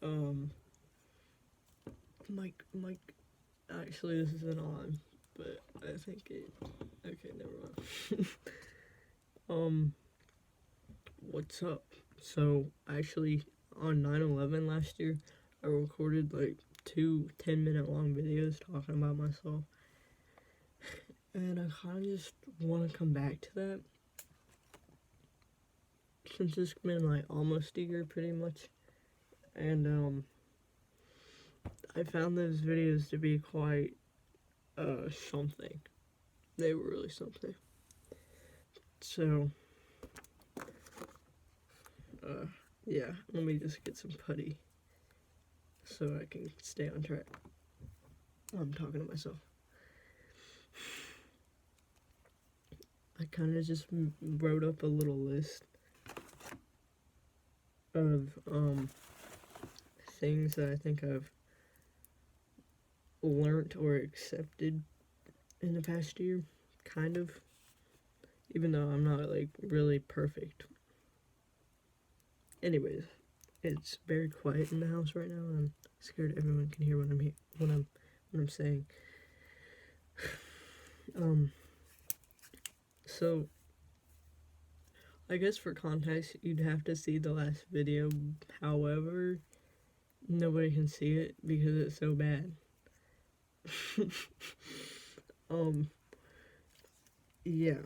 Um, Mike, actually, this isn't on, but I think it. Okay, never mind. um, what's up? So, actually, on 9/11 last year, I recorded like two 10-minute long videos talking about myself. And I kind of just want to come back to that. Since it's been like almost a year pretty much. And I found those videos to be quite something. They were really something. So yeah, let me just get some putty so I can stay on track. I'm talking to myself. I kind of just wrote up a little list of things that I think I've learned or accepted in the past year, kind of, even though I'm not like really perfect. Anyways, it's very quiet in the house right now, and I'm scared everyone can hear what I'm saying. So I guess for context, you'd have to see the last video. However, nobody can see it because it's so bad. Yeah.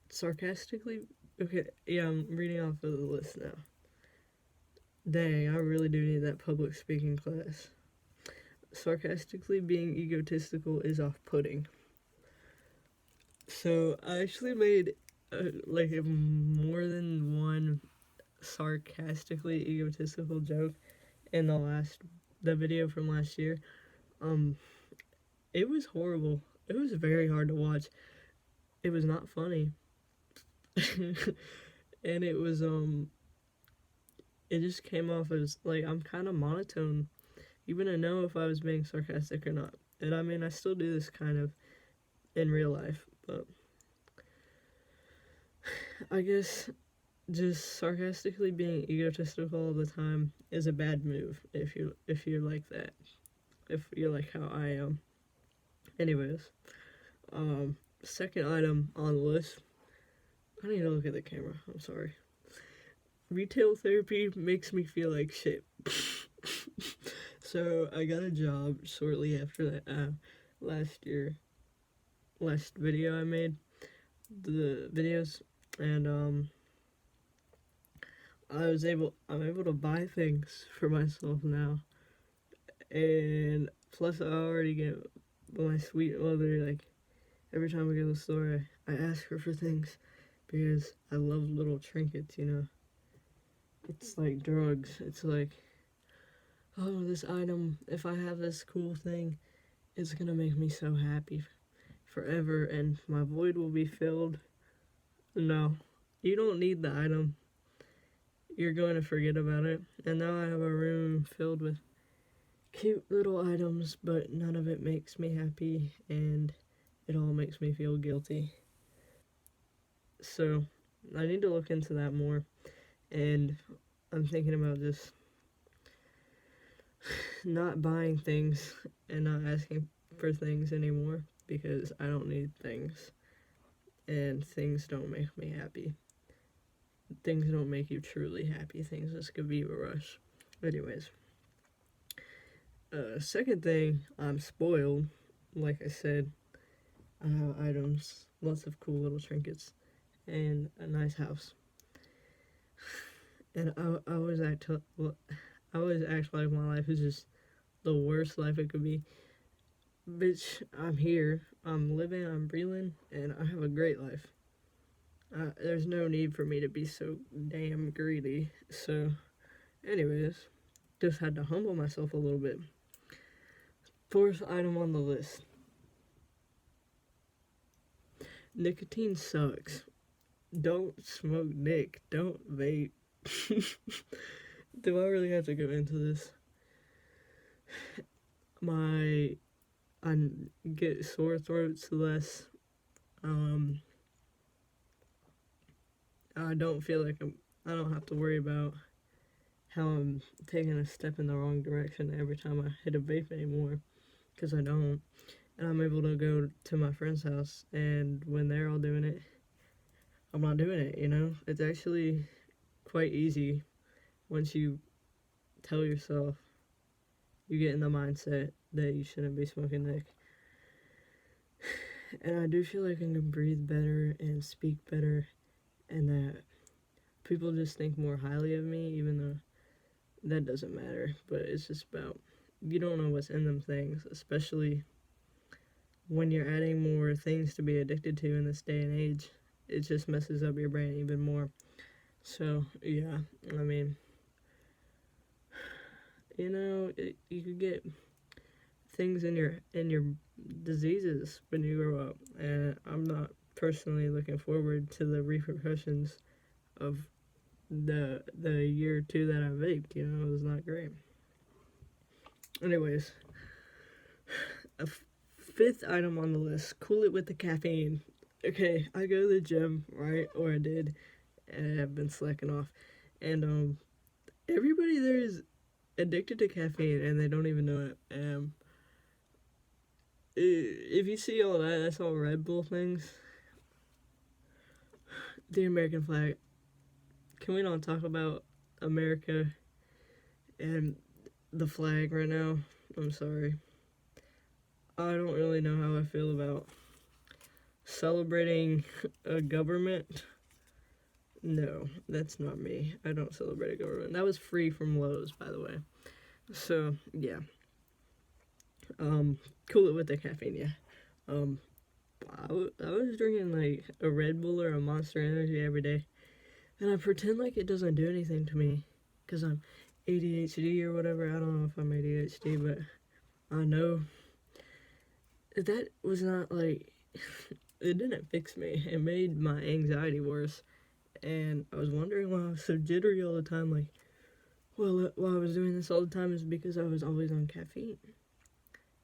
Sarcastically, okay, yeah, I'm reading off of the list now. Dang, I really do need that public speaking class. Sarcastically being egotistical is off-putting. So I actually made like more than one sarcastically egotistical joke in the video from last year. It was horrible. It was very hard to watch. It was not funny. And it was it just came off as like I'm kind of monotone. You wouldn't know if I was being sarcastic or not. And I mean, I still do this kind of in real life, but I guess just sarcastically being egotistical all the time is a bad move if you're like that. If you're like how I am. Anyways, second item on the list. I need to look at the camera. I'm sorry. Retail therapy makes me feel like shit. So I got a job shortly after that last video I made, the videos, and I'm able to buy things for myself now, and plus I already get my sweet mother, like every time we go to the store I ask her for things because I love little trinkets, you know. It's like drugs. It's like, oh, this item, if I have this cool thing, it's gonna make me so happy forever and my void will be filled. No, you don't need the item. You're going to forget about it. And now I have a room filled with cute little items, but none of it makes me happy and it all makes me feel guilty. So I need to look into that more, and I'm thinking about just not buying things and not asking for things anymore because I don't need things and things don't make me happy. Things don't make you truly happy. Things just give you a rush. Anyways, second thing, I'm spoiled. Like I said, I have items, lots of cool little trinkets, and a nice house. And I always act like my life is just the worst life it could be. Bitch, I'm here, I'm living, I'm breathing, and I have a great life. There's no need for me to be so damn greedy. So, anyways, just had to humble myself a little bit. Fourth item on the list. Nicotine sucks. Don't smoke Nick. Don't vape. Do I really have to go into this? I get sore throats less. I don't feel like I don't have to worry about how I'm taking a step in the wrong direction every time I hit a vape anymore, because I don't. And I'm able to go to my friend's house, and when they're all doing it, I'm not doing it, you know? It's actually quite easy once you tell yourself, you get in the mindset that you shouldn't be smoking Nick. And I do feel like I can breathe better and speak better, and that people just think more highly of me, even though that doesn't matter. But it's just about, you don't know what's in them things, especially when you're adding more things to be addicted to in this day and age. It just messes up your brain even more. So, yeah, I mean, you know, you could get things in your diseases when you grow up, and I'm not personally looking forward to the repercussions of the year or two that I vaped. You know, it was not great. Anyways, a fifth item on the list: cool it with the caffeine. Okay, I go to the gym, right, or I did, and I've been slacking off, and everybody there is addicted to caffeine, and they don't even know it. If you see all that, that's all Red Bull things. The American flag. Can we not talk about America and the flag right now? I'm sorry. I don't really know how I feel about celebrating a government. No, that's not me. I don't celebrate a government. That was free from Lowe's, by the way. So, yeah. Cool it with the caffeine, yeah. I was drinking like a Red Bull or a Monster Energy every day, and I pretend like it doesn't do anything to me because I'm ADHD or whatever. I don't know if I'm ADHD, but I know that was not like, it didn't fix me. It made my anxiety worse, and I was wondering why I was so jittery all the time. Like, well, why I was doing this all the time is because I was always on caffeine.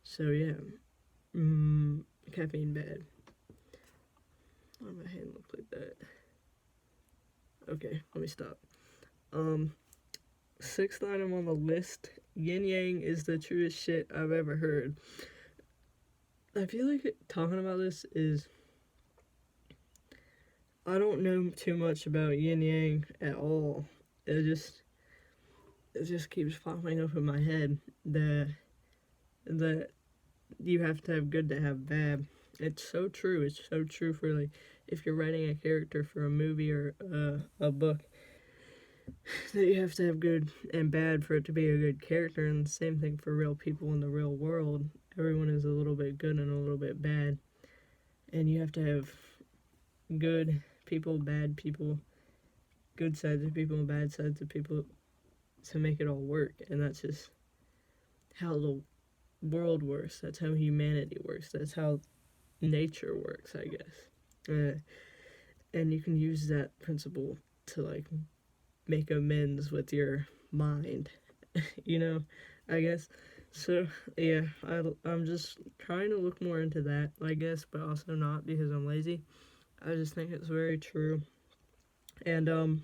So yeah, caffeine bad. Why my hand look like that? Okay, let me stop. Sixth item on the list: yin yang is the truest shit I've ever heard. I feel like talking about this is, I don't know too much about yin yang at all. It just keeps popping up in my head that you have to have good to have bad. It's so true. It's so true for, like, if you're writing a character for a movie or a book, that you have to have good and bad for it to be a good character. And the same thing for real people in the real world. Everyone is a little bit good and a little bit bad, and you have to have good people, bad people, good sides of people, and bad sides of people to make it all work. And that's just how the world works. That's how humanity works. That's how nature works, I guess. And you can use that principle to, like, make amends with your mind, you know, I guess. So, yeah, I'm just trying to look more into that, I guess, but also not because I'm lazy. I just think it's very true. And,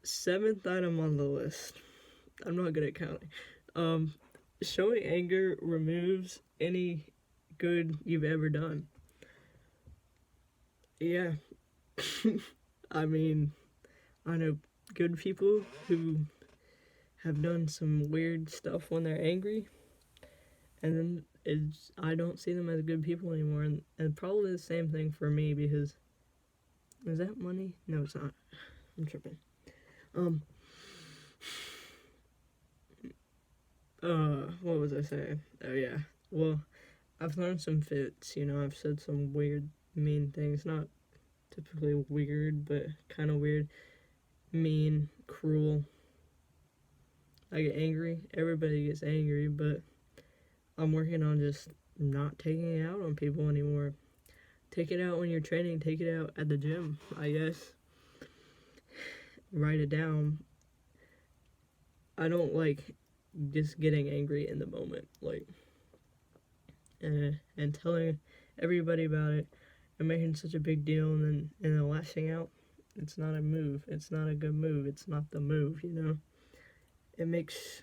seventh item on the list. I'm not good at counting. Showing anger removes any good you've ever done. Yeah. I mean, I know good people who have done some weird stuff when they're angry, and then I don't see them as good people anymore, and probably the same thing for me, because, is that money? No, it's not. I'm tripping. What was I saying? Oh, yeah. Well, I've learned some fits, you know, I've said some weird, mean things, not typically weird, but kind of weird, mean, cruel. I get angry. Everybody gets angry, but I'm working on just not taking it out on people anymore. Take it out when you're training. Take it out at the gym, I guess. Write it down. I don't like just getting angry in the moment, like, and telling everybody about it and making such a big deal and then lashing out. It's not a move. It's not a good move. It's not the move, you know? It makes